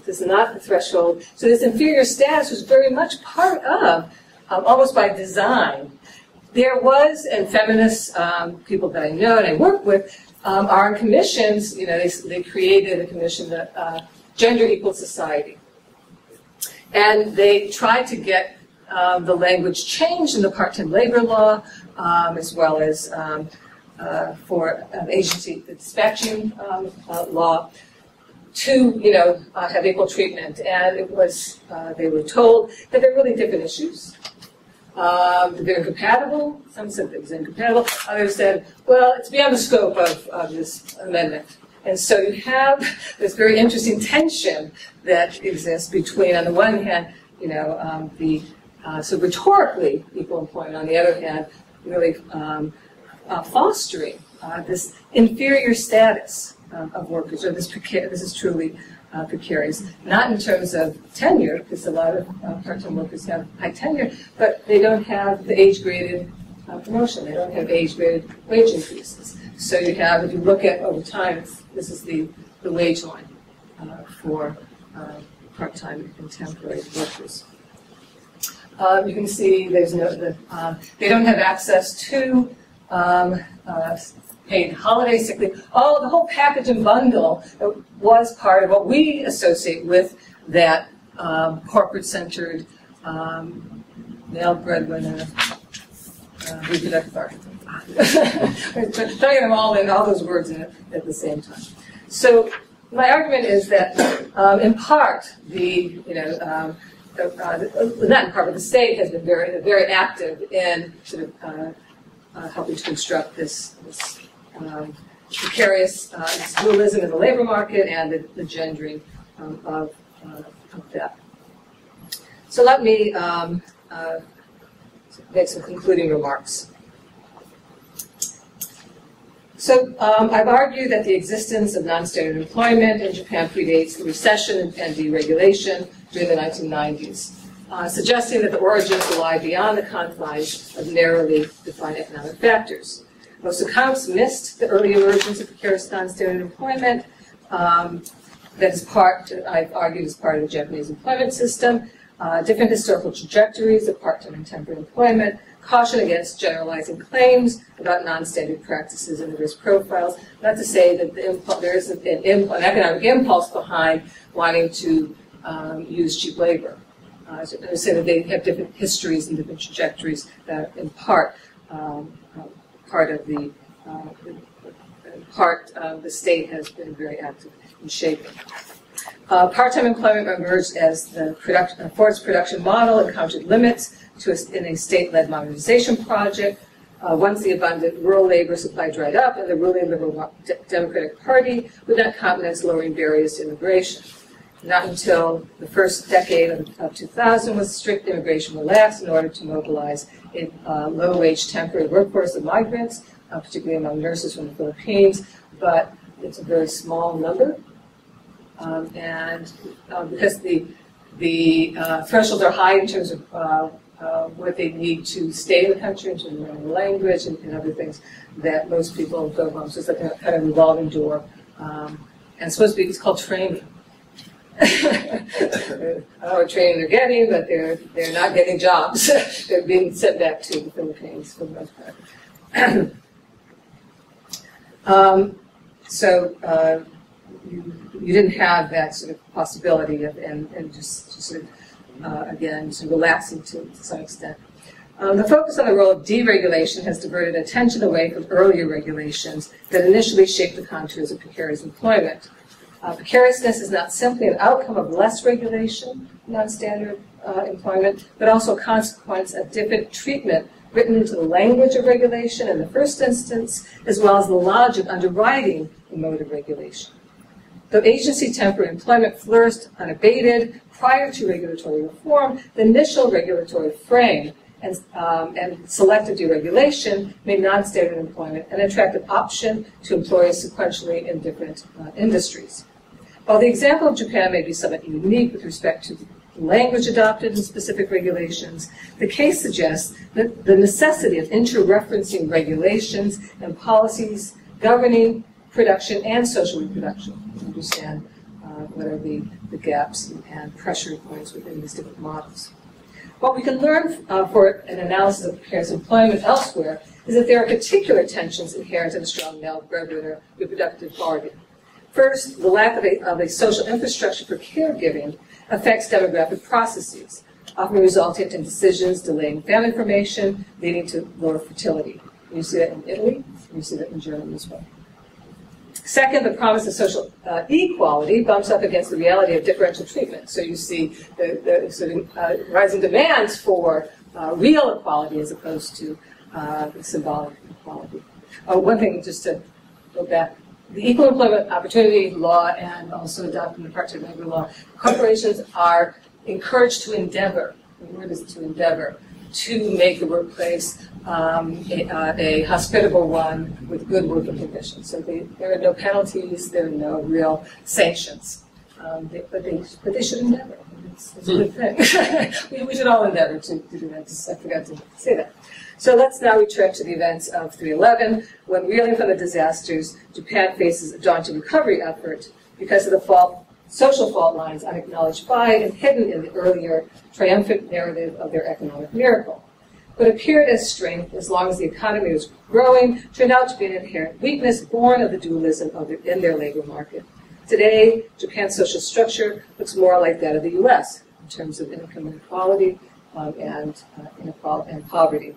This is not the threshold. So this inferior status was very much part of, almost by design. There was, and feminists, people that I know and I work with, are in commissions. You know, they created a commission, the Gender Equal Society, and they tried to get the language changed in the part-time labor law, as well as for agency dispatching law, to have equal treatment. And it was they were told that they're really different issues. They're incompatible. Some said it was incompatible. Others said, well, it's beyond the scope of this amendment. And so you have this very interesting tension that exists between, on the one hand, so rhetorically equal employment, on the other hand, really fostering this inferior status of workers, or this is truly precarious, not in terms of tenure, because a lot of part-time workers have high tenure, but they don't have the age-graded promotion. They don't have age-graded wage increases. So you have, if you look at over time, this is the wage line for part-time and temporary workers. You can see there's they don't have access to paid holiday, sick leave. The whole package and bundle was part of what we associate with that corporate-centered male breadwinner reproductive argument. Throwing them all in, all those words in it at the same time. So my argument is that, in part, not in part, but the state has been very active in sort of helping to construct this precarious dualism in the labor market and the gendering of that. So let me make some concluding remarks. So I've argued that the existence of non-standard employment in Japan predates the recession and deregulation during the 1990s, suggesting that the origins lie beyond the confines of narrowly defined economic factors. Most accounts missed the early emergence of precarious non-standard employment. That is I've argued, is part of the Japanese employment system. Different historical trajectories of part-time and temporary employment. Caution against generalizing claims about non-standard practices and the risk profiles. Not to say that there isn't an economic impulse behind wanting to use cheap labor. I say that they have different histories and different trajectories that, in part, the state has been very active in shaping. Part-time employment emerged as the Fordist production model encountered limits in a state-led modernization project. Once the abundant rural labor supply dried up, and the ruling Liberal Democratic Party would not countenance lowering barriers to immigration. Not until the first decade of 2000 was strict immigration relaxed in order to mobilize a low-wage temporary workforce of migrants, particularly among nurses from the Philippines, but it's a very small number. And because the thresholds are high in terms of what they need to stay in the country, in terms of learning the language and other things, that most people go home. So it's like a kind of revolving door. And it's supposed to be, it's called training. I don't know what training they're getting, but they're not getting jobs. They're being sent back to the Philippines for the most part. You didn't have that sort of possibility of, and just sort of, again, sort of relaxing to some extent. The focus on the role of deregulation has diverted attention away from earlier regulations that initially shaped the contours of precarious employment. Precariousness is not simply an outcome of less regulation, non-standard employment, but also a consequence of different treatment written into the language of regulation in the first instance, as well as the logic underwriting the mode of regulation. Though agency temporary employment flourished unabated prior to regulatory reform, the initial regulatory frame and selective deregulation made non-standard employment an attractive option to employers sequentially in different industries. While the example of Japan may be somewhat unique with respect to the language adopted in specific regulations, the case suggests that the necessity of inter-referencing regulations and policies governing production and social reproduction, to understand what are the gaps and pressure points within these different models. What we can learn for an analysis of precarious employment elsewhere is that there are particular tensions inherent in a strong male breadwinner reproductive bargain. First, the lack of a social infrastructure for caregiving affects demographic processes, often resulting in decisions delaying family formation, leading to lower fertility. You see that in Italy, and you see that in Germany as well. Second, the promise of social equality bumps up against the reality of differential treatment. So you see the sort of rising demands for real equality as opposed to symbolic equality. One thing, just to go back, the Equal Employment Opportunity Law and also adopting the part-time labor law, corporations are encouraged to endeavor, the word is to endeavor, to make the workplace a hospitable one with good working conditions. So there are no penalties, there are no real sanctions, but they should endeavor. It's a good thing. we should all endeavor to do that. I forgot to say that. So let's now return to the events of 3/11. When reeling from the disasters, Japan faces a daunting recovery effort because of the social fault lines unacknowledged by and hidden in the earlier triumphant narrative of their economic miracle. What appeared as strength as long as the economy was growing turned out to be an inherent weakness born of the dualism in their labor market. Today, Japan's social structure looks more like that of the U.S. in terms of income inequality and poverty.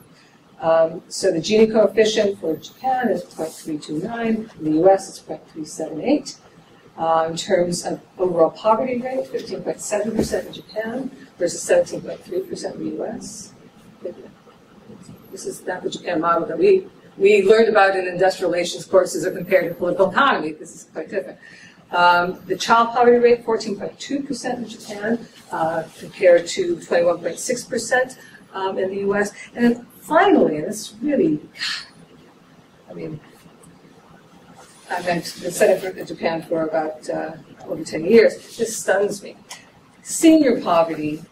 So the Gini coefficient for Japan is 0.329. In the U.S., it's 0.378. In terms of overall poverty rate, 15.7% in Japan versus 17.3% in the U.S. This is not the Japan model that we learned about in industrial relations courses or comparative political economy. This is quite different. The child poverty rate, 14.2% in Japan, compared to 21.6% in the U.S. And then finally, and this really, I mean, I've been studying in Japan for about over 10 years. This stuns me. Senior poverty,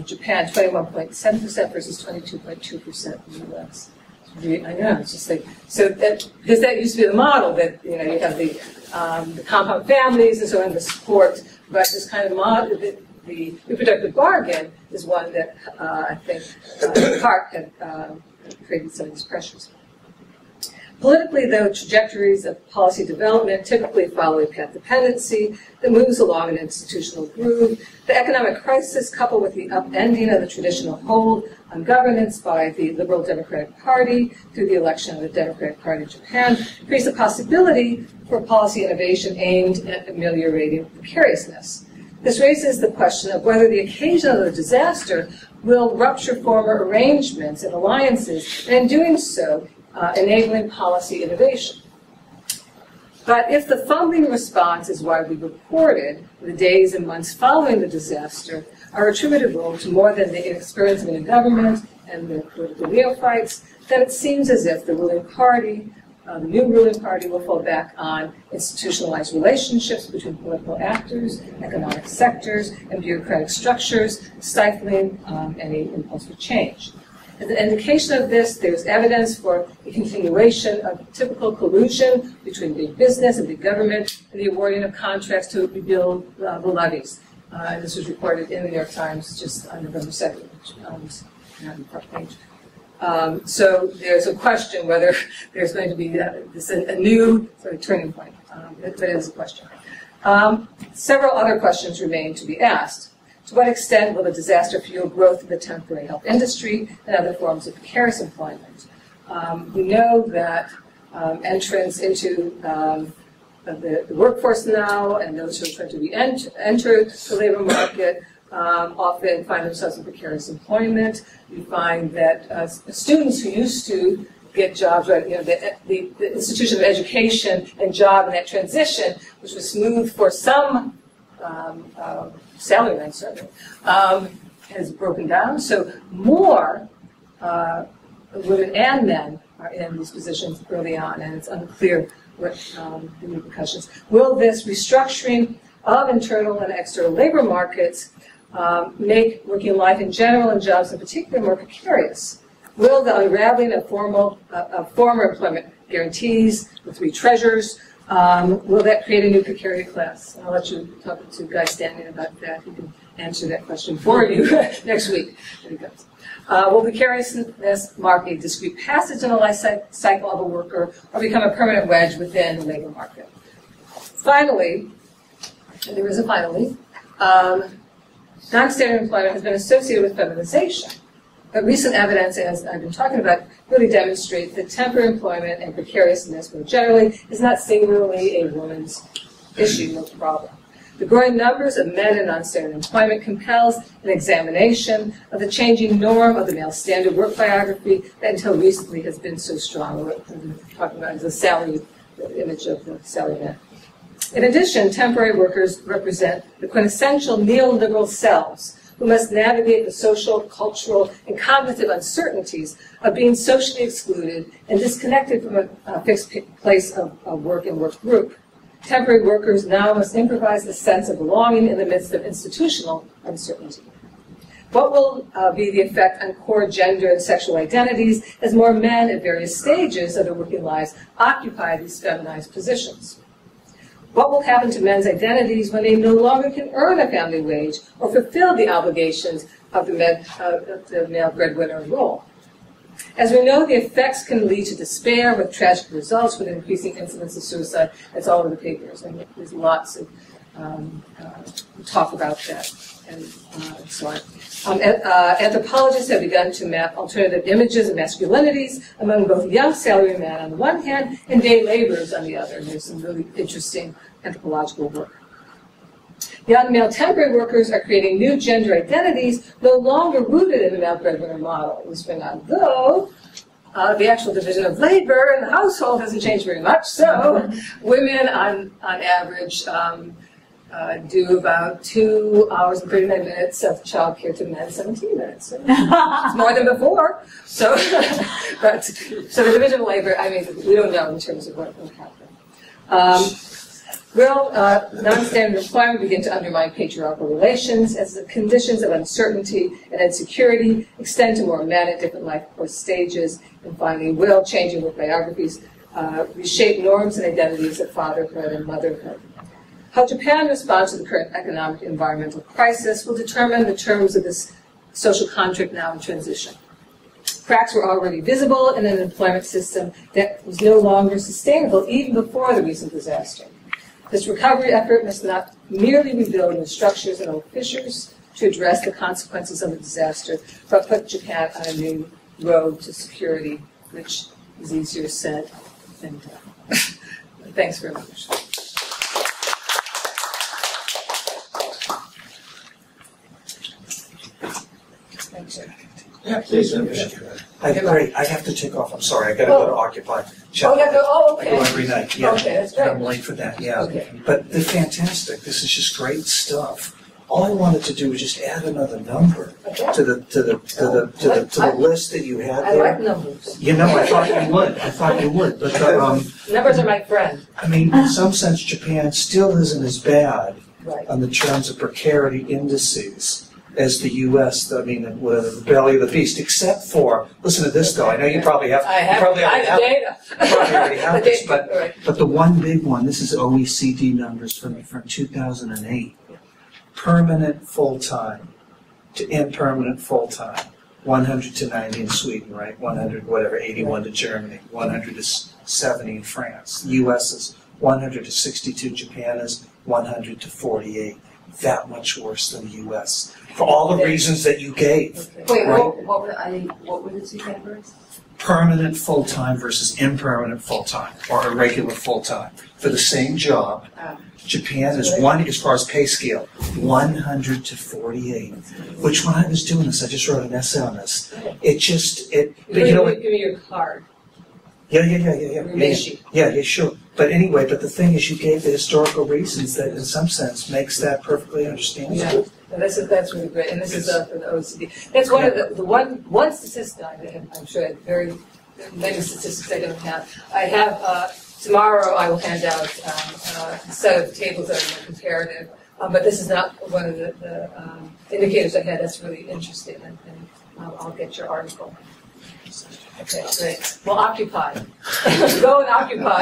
Japan, 21.7% versus 22.2% in the U.S. I know, it's just like, so that, because that used to be the model that, you know, you have the compound families and so on, the support, but this kind of model, the reproductive bargain is one that I think in part had created some of these pressures. Politically, though, trajectories of policy development typically follow a path dependency that moves along an institutional groove. The economic crisis, coupled with the upending of the traditional hold on governance by the Liberal Democratic Party through the election of the Democratic Party of Japan, creates a possibility for policy innovation aimed at ameliorating precariousness. This raises the question of whether the occasion of the disaster will rupture former arrangements and alliances, and in doing so, enabling policy innovation. But if the fumbling response is widely reported, the days and months following the disaster are attributable to more than the inexperience of a government and the political neophytes, then it seems as if the ruling party, the new ruling party, will fall back on institutionalized relationships between political actors, economic sectors, and bureaucratic structures, stifling any impulse for change. As an indication of this, there's evidence for the continuation of typical collusion between big business and big government and the awarding of contracts to rebuild the levees. This was reported in the New York Times just on November 2nd, which was on the front page. So there's a question whether there's going to be a new sort of turning point, but it is a question. Several other questions remain to be asked. To what extent will the disaster fuel growth of the temporary help industry and other forms of precarious employment? We know that entrants into the workforce now and those who are trying to enter the labor market often find themselves in precarious employment. You find that students who used to get jobs, right, you know, the institution of education and job and that transition, which was smooth for some salary range, certainly, has broken down. So more women and men are in these positions early on, and it's unclear what the repercussions. Will this restructuring of internal and external labor markets make working life in general and jobs in particular more precarious? Will the unraveling of former employment guarantees, the three treasures, Will that create a new precarious class? I'll let you talk to Guy Stanley about that. He can answer that question for you next week. There he goes. Will precariousness mark a discrete passage in the life cycle of a worker or become a permanent wedge within the labor market? Finally, and there is a finally, non-standard employment has been associated with feminization. But recent evidence, as I've been talking about, really demonstrates that temporary employment and precariousness more generally is not singularly a woman's issue or problem. The growing numbers of men in non-standard employment compels an examination of the changing norm of the male standard work biography that until recently has been so strong. What I'm talking about is the image of the salary man. In addition, temporary workers represent the quintessential neoliberal selves who must navigate the social, cultural, and cognitive uncertainties of being socially excluded and disconnected from a fixed place of work and work group. Temporary workers now must improvise a sense of belonging in the midst of institutional uncertainty. What will be the effect on core gender and sexual identities as more men at various stages of their working lives occupy these feminized positions? What will happen to men's identities when they no longer can earn a family wage or fulfill the obligations of the male breadwinner role? As we know, the effects can lead to despair with tragic results with increasing incidence of suicide. That's all in the papers, and there's lots of talk about that and so on. Anthropologists have begun to map alternative images of masculinities among both young salarymen on the one hand and day laborers on the other. And there's some really interesting anthropological work. Young male temporary workers are creating new gender identities no longer rooted in the male breadwinner model. It was been on, though the actual division of labor in the household hasn't changed very much. So women, on average, do about 2 hours and 39 minutes of childcare to men 17 minutes. So it's more than before. So, so the division of labor, I mean, we don't know in terms of what will happen. Will non-standard employment begin to undermine patriarchal relations as the conditions of uncertainty and insecurity extend to more men at different life course stages? And finally, will changing work biographies reshape norms and identities of fatherhood and motherhood? How Japan responds to the current economic and environmental crisis will determine the terms of this social contract now in transition. Cracks were already visible in an employment system that was no longer sustainable even before the recent disaster. This recovery effort must not merely rebuild new structures and old fissures to address the consequences of the disaster, but put Japan on a new road to security, which is easier said than done. Thanks very much. Thanks, sir. Yeah, please. Great. I have to take off. I'm sorry. I got to go to Occupy. Okay. I go every night. Yeah. Okay, that's great. I'm late for that. Yeah. Okay. But they're fantastic. This is just great stuff. All I wanted to do was just add another number to the list that you had there. I like numbers. You know, I thought you would. But numbers are my friend. I mean, in some sense, Japan still isn't as bad on the terms of precarity indices as the U.S., I mean, the belly of the beast, except for, listen to this though, I know you probably have, you probably already have this, but the one big one, this is OECD numbers from 2008, permanent full-time to impermanent full-time, 100 to 90 in Sweden, right, 100, whatever, 81 to Germany, 100 to 70 in France, the U.S. is 100 to 62, Japan is 100 to 48. That much worse than the U.S. for all the reasons that you gave. Wait, right? what were the two categories? Permanent full-time versus impermanent full-time, or irregular full-time. For the same job, Japan is one, as far as pay scale, 100 to 48. Which when I was doing this, I just wrote an essay on this. It just, but you know what? Give me your card. Yeah, sure. But anyway, but the thing is, you gave the historical reasons that, in some sense, makes that perfectly understandable. Yeah, that's really great, and this is for the OECD. That's one of the one statistic I'm sure very many statistics I don't have. I have tomorrow. I will hand out a set of tables that are more comparative, but this is not one of the indicators I had. That's really interesting, and I'll get your article. Okay, great. Well, occupy. Go and occupy.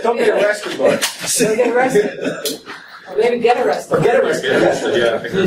Don't get arrested, Mark. Don't get arrested. Or maybe get arrested. Or get arrested. Yeah.